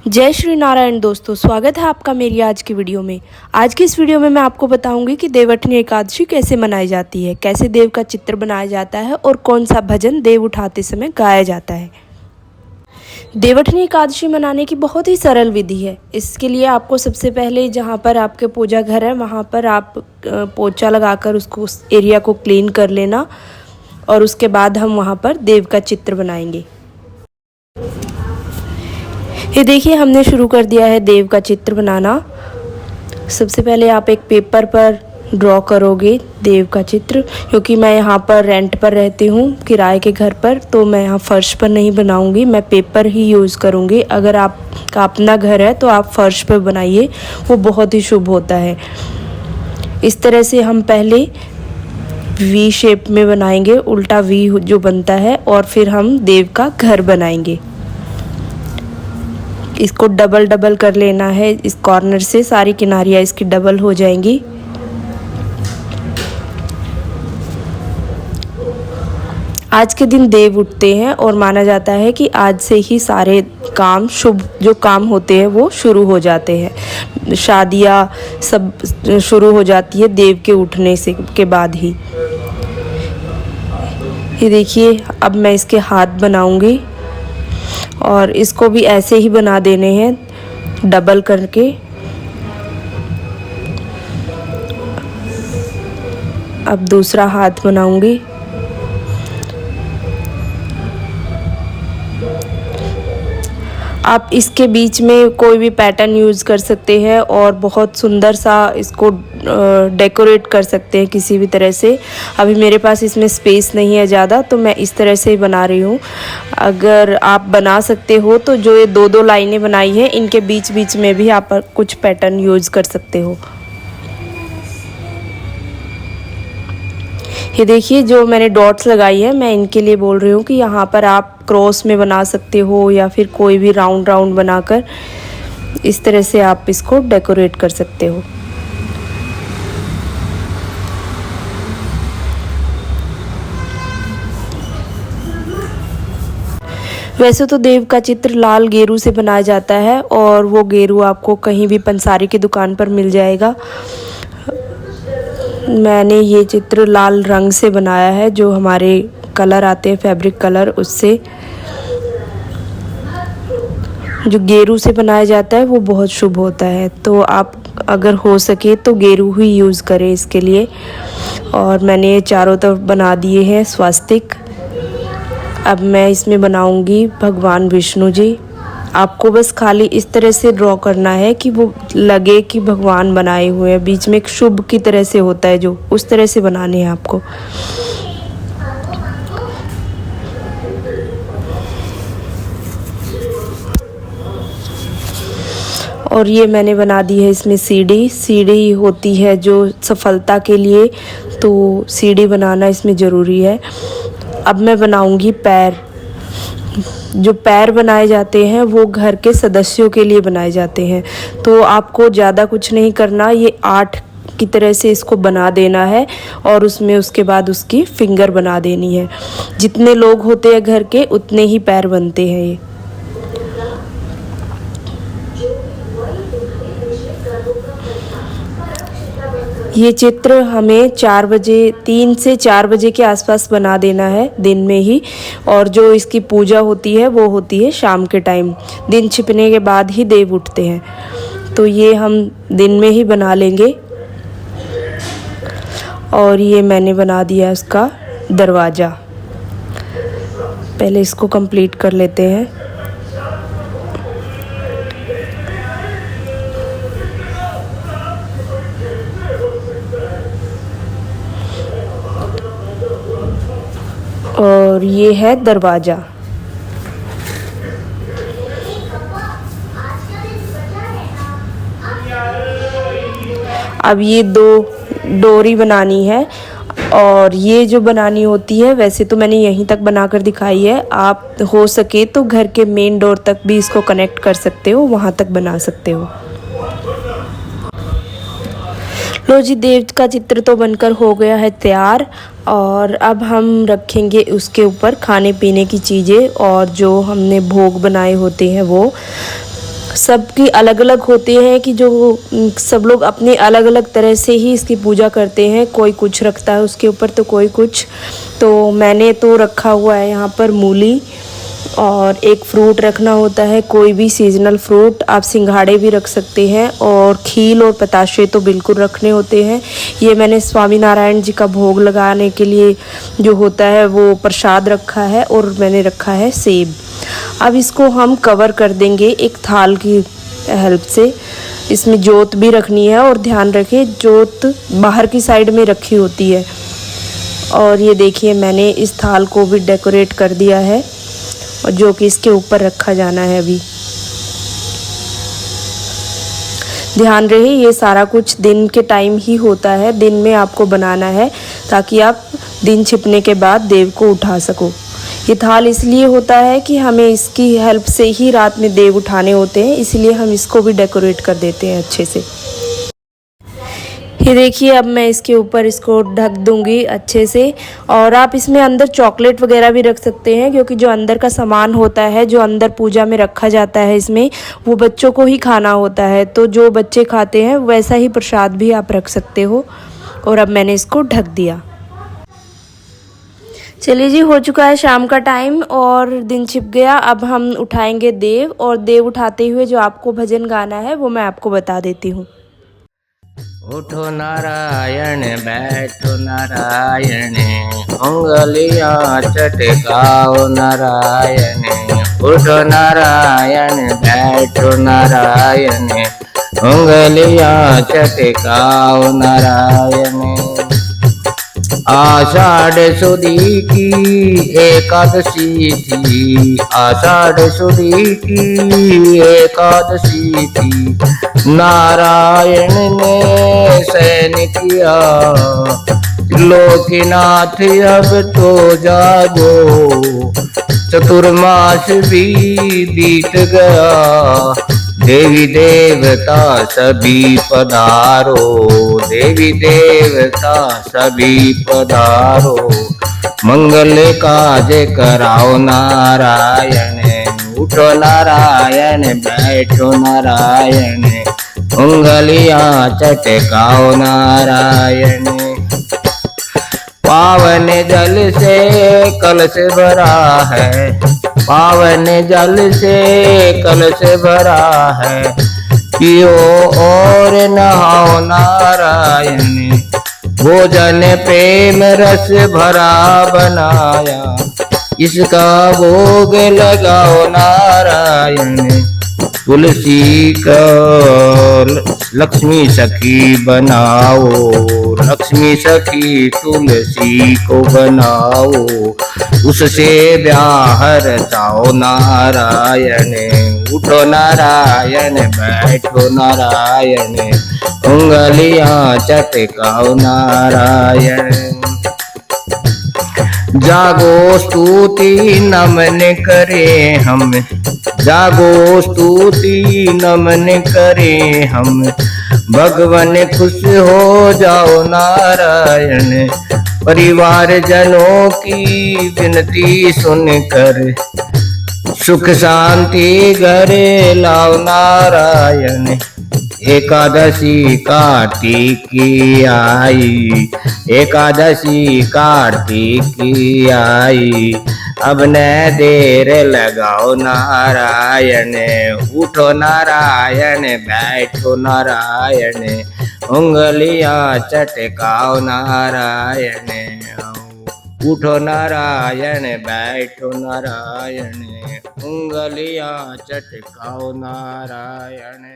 जय श्री नारायण दोस्तों, स्वागत है आपका मेरी आज की वीडियो में। आज की इस वीडियो में मैं आपको बताऊंगी कि देवउठनी एकादशी कैसे मनाई जाती है, कैसे देव का चित्र बनाया जाता है और कौन सा भजन देव उठाते समय गाया जाता है। देवउठनी एकादशी मनाने की बहुत ही सरल विधि है। इसके लिए आपको सबसे पहले जहाँ पर आपके पूजा घर है वहाँ पर आप पोछा लगाकर उसको उस एरिया को क्लीन कर लेना और उसके बाद हम वहाँ पर देव का चित्र बनाएंगे। ये देखिए, हमने शुरू कर दिया है देव का चित्र बनाना। सबसे पहले आप एक पेपर पर ड्रॉ करोगे देव का चित्र, क्योंकि मैं यहाँ पर रेंट पर रहती हूँ किराए के घर पर, तो मैं यहाँ फर्श पर नहीं बनाऊँगी, मैं पेपर ही यूज़ करूँगी। अगर आपका अपना घर है तो आप फर्श पर बनाइए, वो बहुत ही शुभ होता है। इस तरह से हम पहले वी शेप में बनाएंगे, उल्टा वी जो बनता है, और फिर हम देव का घर बनाएंगे। इसको डबल कर लेना है, इस कॉर्नर से सारी किनारियाँ इसकी डबल हो जाएंगी। आज के दिन देव उठते हैं और माना जाता है कि आज से ही सारे काम, शुभ जो काम होते हैं वो शुरू हो जाते हैं। शादियाँ सब शुरू हो जाती है देव के उठने से के बाद ही। ये देखिए, अब मैं इसके हाथ बनाऊंगी और इसको भी ऐसे ही बना देने हैं डबल करके। अब दूसरा हाथ बनाऊंगी। आप इसके बीच में कोई भी पैटर्न यूज़ कर सकते हैं और बहुत सुंदर सा इसको डेकोरेट कर सकते हैं किसी भी तरह से। अभी मेरे पास इसमें स्पेस नहीं है ज़्यादा, तो मैं इस तरह से ही बना रही हूँ। अगर आप बना सकते हो तो जो ये दो लाइनें बनाई हैं, इनके बीच बीच में भी आप कुछ पैटर्न यूज़ कर सकते हो। ये देखिए, जो मैंने डॉट्स लगाई है, मैं इनके लिए बोल रही हूँ कि यहाँ पर आप क्रॉस में बना सकते हो या फिर कोई भी राउंड बनाकर इस तरह से आप इसको डेकोरेट कर सकते हो। वैसे तो देव का चित्र लाल गेरू से बनाया जाता है और वो गेरू आपको कहीं भी पंसारी की दुकान पर मिल जाएगा। मैंने ये चित्र लाल रंग से बनाया है, जो हमारे कलर आते हैं फैब्रिक कलर, उससे। जो गेरू से बनाया जाता है वो बहुत शुभ होता है, तो आप अगर हो सके तो गेरू ही यूज़ करें इसके लिए। और मैंने ये चारों तरफ बना दिए हैं स्वास्तिक। अब मैं इसमें बनाऊंगी भगवान विष्णु जी। आपको बस खाली इस तरह से ड्रॉ करना है कि वो लगे कि भगवान बनाए हुए हैं, बीच में एक शुभ की तरह से होता है, जो उस तरह से बनाने हैं आपको। और ये मैंने बना दी है इसमें सीढ़ी होती है जो सफलता के लिए, तो सीढ़ी बनाना इसमें ज़रूरी है। अब मैं बनाऊंगी पैर। जो पैर बनाए जाते हैं वो घर के सदस्यों के लिए बनाए जाते हैं, तो आपको ज़्यादा कुछ नहीं करना। ये 8 की तरह से इसको बना देना है और उसमें उसके बाद उसकी फिंगर बना देनी है। जितने लोग होते हैं घर के, उतने ही पैर बनते हैं। ये चित्र हमें 4 बजे, 3 से 4 बजे के आसपास बना देना है दिन में ही। और जो इसकी पूजा होती है वो होती है शाम के टाइम, दिन छिपने के बाद ही देव उठते हैं, तो ये हम दिन में ही बना लेंगे। और ये मैंने बना दिया उसका दरवाज़ा। पहले इसको कंप्लीट कर लेते हैं। और ये है दरवाज़ा। अब ये 2 डोरी बनानी है, और ये जो बनानी होती है, वैसे तो मैंने यहीं तक बनाकर दिखाई है। आप हो सके तो घर के मेन डोर तक भी इसको कनेक्ट कर सकते हो, वहाँ तक बना सकते हो। लो जी, देव का चित्र तो बनकर हो गया है तैयार। और अब हम रखेंगे उसके ऊपर खाने पीने की चीज़ें और जो हमने भोग बनाए होते हैं वो। सबकी अलग अलग होते हैं कि जो सब लोग अपनी अलग अलग तरह से ही इसकी पूजा करते हैं। कोई कुछ रखता है उसके ऊपर तो कोई कुछ। तो मैंने तो रखा हुआ है यहाँ पर मूली, और एक फ्रूट रखना होता है, कोई भी सीजनल फ्रूट। आप सिंघाड़े भी रख सकते हैं, और खील और पताशे तो बिल्कुल रखने होते हैं। ये मैंने स्वामी नारायण जी का भोग लगाने के लिए जो होता है वो प्रसाद रखा है, और मैंने रखा है सेब। अब इसको हम कवर कर देंगे एक थाल की हेल्प से। इसमें जोत भी रखनी है, और ध्यान रखें जोत बाहर की साइड में रखी होती है। और ये देखिए मैंने इस थाल को भी डेकोरेट कर दिया है, और जो कि इसके ऊपर रखा जाना है। अभी ध्यान रहे ये सारा कुछ दिन के टाइम ही होता है, दिन में आपको बनाना है ताकि आप दिन छिपने के बाद देव को उठा सको। ये थाल इसलिए होता है कि हमें इसकी हेल्प से ही रात में देव उठाने होते हैं, इसलिए हम इसको भी डेकोरेट कर देते हैं अच्छे से। ये देखिए अब मैं इसके ऊपर इसको ढक दूंगी अच्छे से। और आप इसमें अंदर चॉकलेट वगैरह भी रख सकते हैं, क्योंकि जो अंदर का सामान होता है जो अंदर पूजा में रखा जाता है इसमें, वो बच्चों को ही खाना होता है। तो जो बच्चे खाते हैं वैसा ही प्रसाद भी आप रख सकते हो। और अब मैंने इसको ढक दिया। चलिए जी, हो चुका है शाम का टाइम और दिन छिप गया। अब हम उठाएंगे देव, और देव उठाते हुए जो आपको भजन गाना है वो मैं आपको बता देती हूँ। उठो नारायण बैठो नारायण, उंगलियां चटकाओ नारायण। उठो नारायण बैठो नारायण, उंगलियां चटकाओ नारायण। आषाढ़ सुदी की एकादशी थी, आषाढ़ सुदी की एकादशी थी। नारायण ने शयन किया, लोकनाथ अब तो जागो। चतुर्मास भी बीत गया, देवी देवता सभी पधारो। देवी देवता सभी पधारो, मंगल काज कराओ नारायण। उठो नारायण बैठो नारायण, उंगलियां चटकाओ नारायण। पावन जल से कलश भरा है, पावन जल से कलश भरा है। पियो और नहाओ नारायण, भोजन प्रेम रस भरा बनाया। इसका भोग लगाओ नारायण, तुलसी का लक्ष्मी सखी बनाओ। लक्ष्मी सखी तुलसी को बनाओ, उससे ब्याह रचाओ नारायण। उठो नारायण बैठो नारायण, उंगलियां चटकाओ नारायण। जागो स्तुति नमन करे हम, जागो स्तुति नमन करे हम। भगवान खुश हो जाओ नारायण, परिवार जनों की विनती सुनकर सुख शांति घर लाओ नारायण। एकादशी कार्तिक की आई, एकादशी कार्तिक की आई। अब न देर लगाओ नारायण, उठो नारायण बैठो नारायण, उंगलियां चटकाओ नारायण। उठो नारायण बैठो नारायण, उंगलियां चटकाओ नारायण।